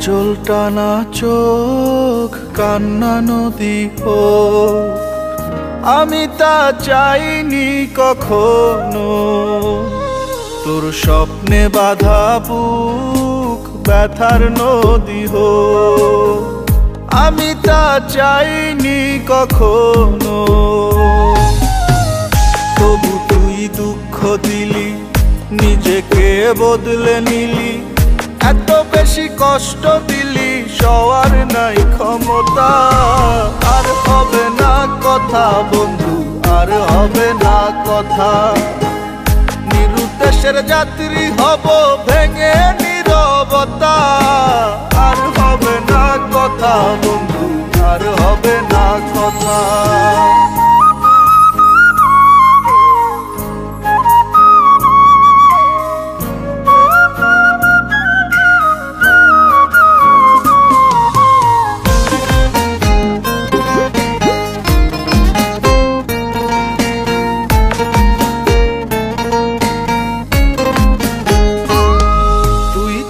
আঁচল টানা চোখ কান্না নদী হোক, আমি তা চাইনি কখনো। তোর স্বপ্নে বাধা বুক ব্যথার নদী হোক, আমি তা চাইনি কখনো। তবু তুই দুঃখ দিলি, নিজেকে বদলে নিলি, এত বেশি কষ্ট দিলি, সওয়ার নাই ক্ষমতা। আর হবে না কথা বন্ধু, আর হবে না কথা, নিরুদ্দেশের যাত্রী হব ভেঙে নীরবতা। আর হবে না কথা বন্ধু, আর হবে না কথা।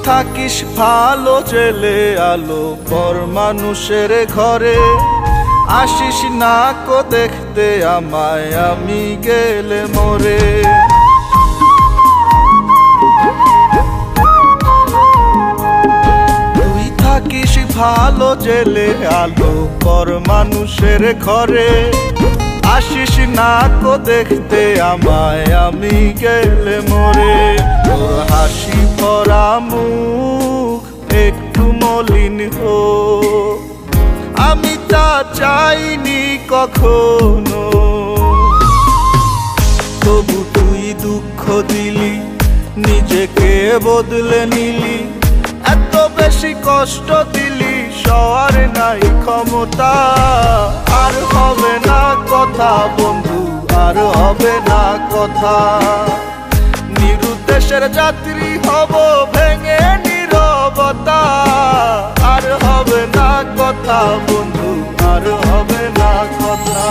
থাকিস ভালো জেলে আলো পর মানুষের ঘরে, আসিস না কো দেখতে আমায় আমি গেলে মরে। তুই থাকিস ভালো জেলে আলো পর মানুষের ঘরে, আসিস না কো দেখতে আমায় আমি গেলে মরে। তোর হাসি ভরা মুখ একটু মলিন হোক, আমি তা চাইনি কখনো। তবু তুই দুঃখ দিলি, নিজেকে বদলে নিলি, এত বেশি কষ্ট দিলি, সওয়ার নাই ক্ষমতা। আর হবে না কথা বন্ধু, আর হবে না কথা, নিরুদ্দেশের যাত্রী হব ভেঙে নীরবতা। আর হবে না কথা বন্ধু, আর হবে না কথা।